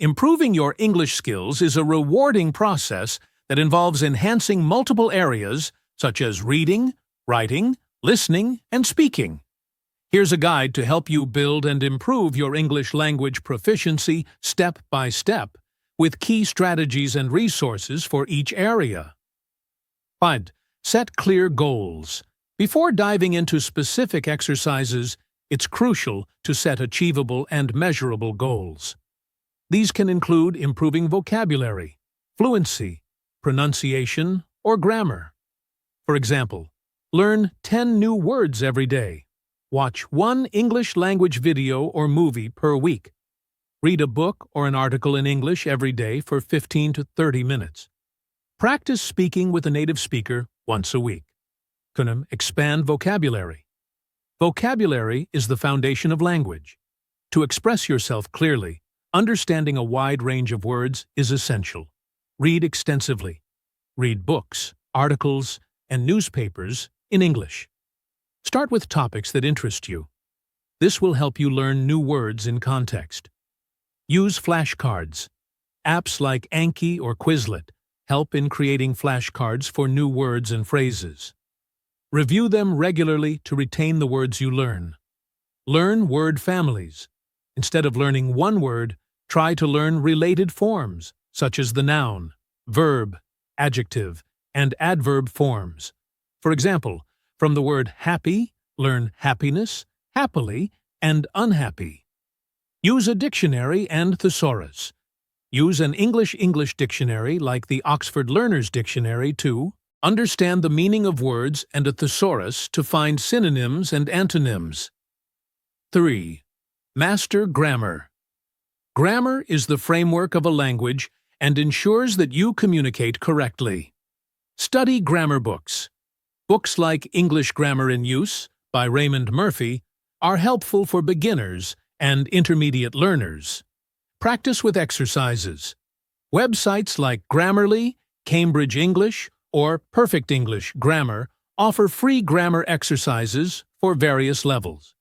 Improving your English skills is a rewarding process that involves enhancing multiple areas such as reading, writing, listening, and speaking. Here's a guide to help you build and improve your English language proficiency step by step, with key strategies and resources for each area. 5. Set clear goals. Before diving into specific exercises, it's crucial to set achievable and measurable goals. These can include improving vocabulary, fluency, pronunciation, or grammar. For example, learn 10 new words every day. Watch one English language video or movie per week. Read a book or an article in English every day for 15 to 30 minutes. Practice speaking with a native speaker once a week. Expand vocabulary. Vocabulary is the foundation of language. To express yourself clearly, understanding a wide range of words is essential. Read extensively. Read books, articles, and newspapers in English. Start with topics that interest you. This will help you learn new words in context. Use flashcards. Apps like Anki or Quizlet help in creating flashcards for new words and phrases. Review them regularly to retain the words you learn. Learn word families. Instead of learning one word, try to learn related forms, such as the noun, verb, adjective, and adverb forms. For example, from the word happy, learn happiness, happily, and unhappy. Use a dictionary and thesaurus. Use an English dictionary like the Oxford Learner's Dictionary to understand the meaning of words and a thesaurus to find synonyms and antonyms. 3. Master grammar. Grammar is the framework of a language and ensures that you communicate correctly. Study grammar books. Books like English Grammar in Use by Raymond Murphy are helpful for beginners and intermediate learners. Practice with exercises. Websites like Grammarly, Cambridge English, or Perfect English Grammar offer free grammar exercises for various levels.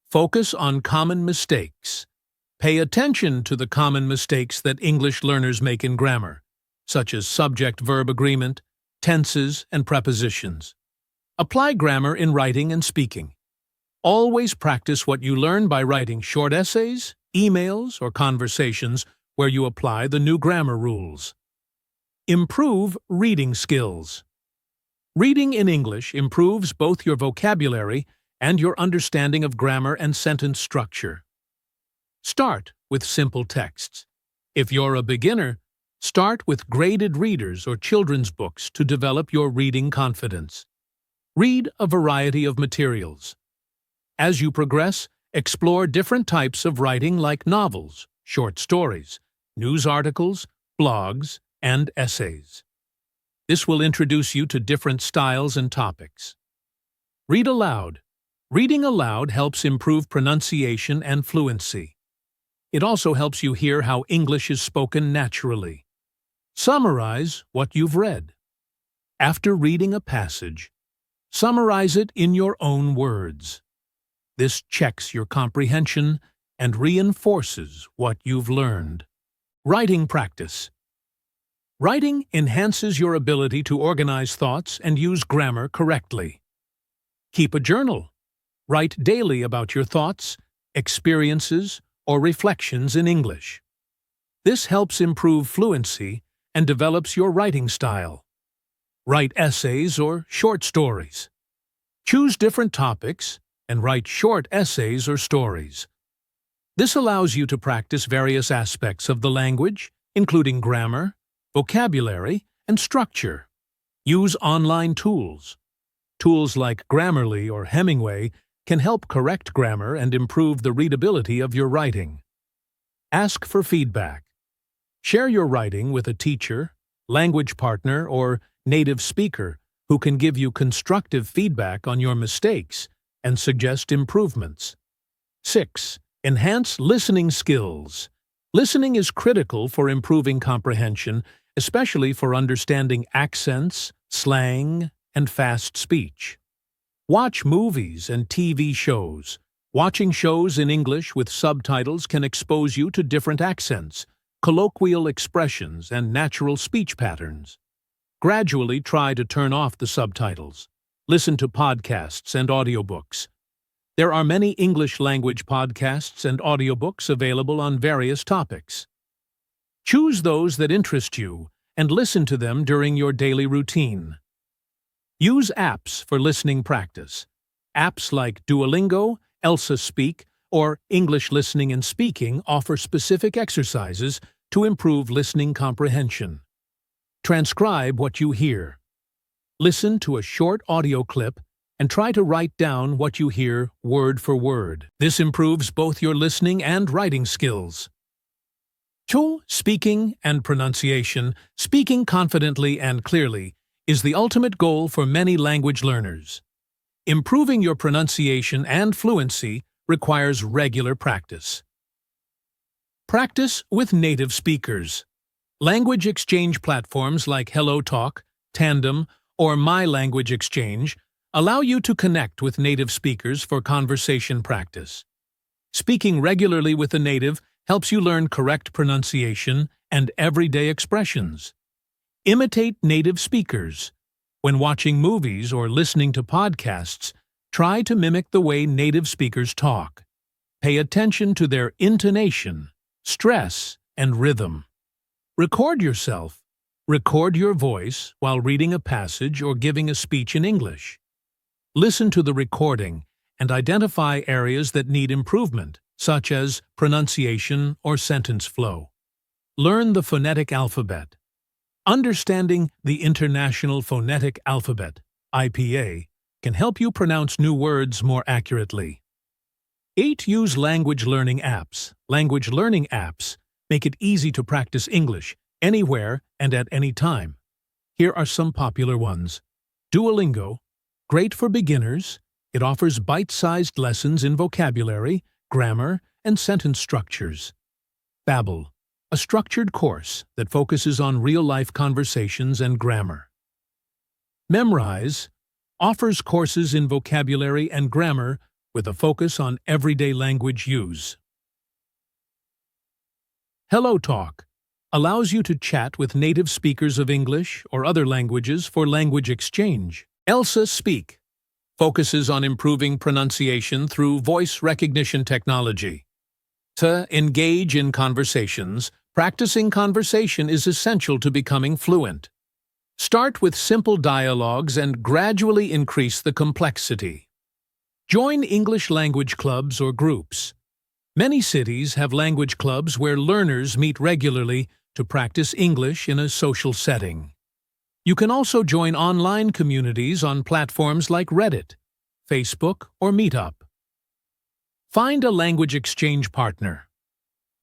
Focus on common mistakes. Pay attention to the common mistakes that English learners make in grammar, such as subject-verb agreement, tenses, and prepositions. Apply grammar in writing and speaking. Always practice what you learn by writing short essays, emails, or conversations where you apply the new grammar rules. Improve reading skills. Reading in English improves both your vocabulary and your understanding of grammar and sentence structure. Start with simple texts. If you're a beginner, start with graded readers or children's books to develop your reading confidence. Read a variety of materials. As you progress, explore different types of writing like novels, short stories, news articles, blogs, and essays. This will introduce you to different styles and topics. Read aloud. Reading aloud helps improve pronunciation and fluency. It also helps you hear how English is spoken naturally. Summarize what you've read. After reading a passage, summarize it in your own words. This checks your comprehension and reinforces what you've learned. Writing practice. Writing enhances your ability to organize thoughts and use grammar correctly. Keep a journal. Write daily about your thoughts, experiences, or reflections in English. This helps improve fluency and develops your writing style. Write essays or short stories. Choose different topics and write short essays or stories. This allows you to practice various aspects of the language, including grammar, vocabulary, and structure. Use online tools. Tools like Grammarly or Hemingway can help correct grammar and improve the readability of your writing. Ask for feedback. Share your writing with a teacher, language partner, or native speaker who can give you constructive feedback on your mistakes and suggest improvements. 6. Enhance listening skills. Listening is critical for improving comprehension, especially for understanding accents, slang, and fast speech. Watch movies and TV shows. Watching shows in English with subtitles can expose you to different accents, colloquial expressions, and natural speech patterns. Gradually try to turn off the subtitles. Listen to podcasts and audiobooks. There are many English language podcasts and audiobooks available on various topics. Choose those that interest you and listen to them during your daily routine. Use apps for listening practice. Apps like Duolingo, Elsa Speak, or English Listening and Speaking offer specific exercises to improve listening comprehension. Transcribe what you hear. Listen to a short audio clip and try to write down what you hear word for word. This improves both your listening and writing skills. 2. Speaking and pronunciation. Speaking confidently and clearly is the ultimate goal for many language learners. Improving your pronunciation and fluency requires regular practice. Practice with native speakers. Language exchange platforms like HelloTalk, Tandem, or My Language Exchange allow you to connect with native speakers for conversation practice. Speaking regularly with a native helps you learn correct pronunciation and everyday expressions. Imitate native speakers. When watching movies or listening to podcasts, try to mimic the way native speakers talk. Pay attention to their intonation, stress, and rhythm. Record yourself. Record your voice while reading a passage or giving a speech in English. Listen to the recording and identify areas that need improvement, such as pronunciation or sentence flow. Learn the phonetic alphabet. Understanding the International Phonetic Alphabet, IPA, can help you pronounce new words more accurately. 8. Use language learning apps. Language learning apps make it easy to practice English anywhere and at any time. Here are some popular ones. Duolingo, great for beginners. It offers bite-sized lessons in vocabulary, grammar, and sentence structures. Babbel, a structured course that focuses on real-life conversations and grammar. Memrise offers courses in vocabulary and grammar with a focus on everyday language use. HelloTalk allows you to chat with native speakers of English or other languages for language exchange. Elsa Speak focuses on improving pronunciation through voice recognition technology. To engage in conversations, practicing conversation is essential to becoming fluent. Start with simple dialogues and gradually increase the complexity. Join English language clubs or groups. Many cities have language clubs where learners meet regularly to practice English in a social setting. You can also join online communities on platforms like Reddit, Facebook, or Meetup. Find a language exchange partner.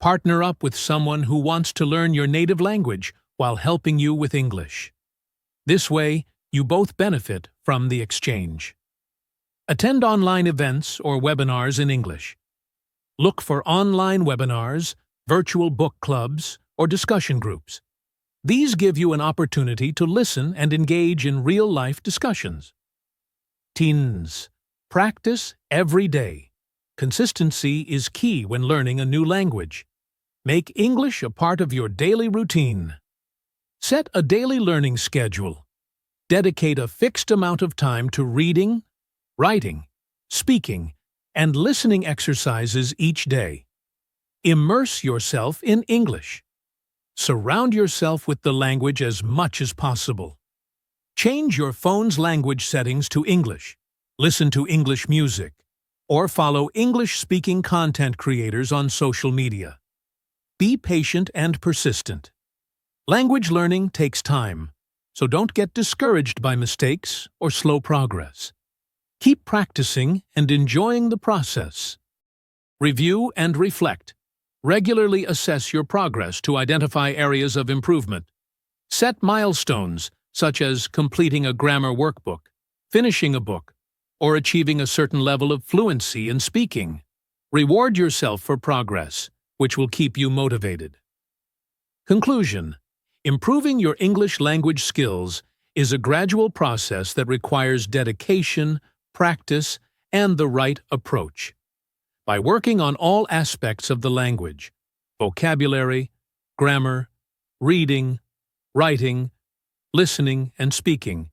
Partner up with someone who wants to learn your native language while helping you with English. This way, you both benefit from the exchange. Attend online events or webinars in English. Look for online webinars, virtual book clubs, or discussion groups. These give you an opportunity to listen and engage in real-life discussions. Teens, practice every day. Consistency is key when learning a new language. Make English a part of your daily routine. Set a daily learning schedule. Dedicate a fixed amount of time to reading, writing, speaking, and listening exercises each day. Immerse yourself in English. Surround yourself with the language as much as possible. Change your phone's language settings to English. Listen to English music, or follow English-speaking content creators on social media. Be patient and persistent. Language learning takes time, so don't get discouraged by mistakes or slow progress. Keep practicing and enjoying the process. Review and reflect. Regularly assess your progress to identify areas of improvement. Set milestones, such as completing a grammar workbook, finishing a book, or achieving a certain level of fluency in speaking. Reward yourself for progress, which will keep you motivated. Conclusion: improving your English language skills is a gradual process that requires dedication, practice, and the right approach. By working on all aspects of the language — vocabulary, grammar, reading, writing, listening, and speaking.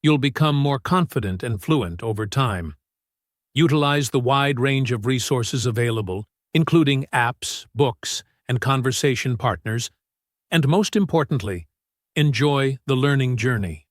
You'll become more confident and fluent over time. Utilize the wide range of resources available, including apps, books, and conversation partners, and most importantly, enjoy the learning journey.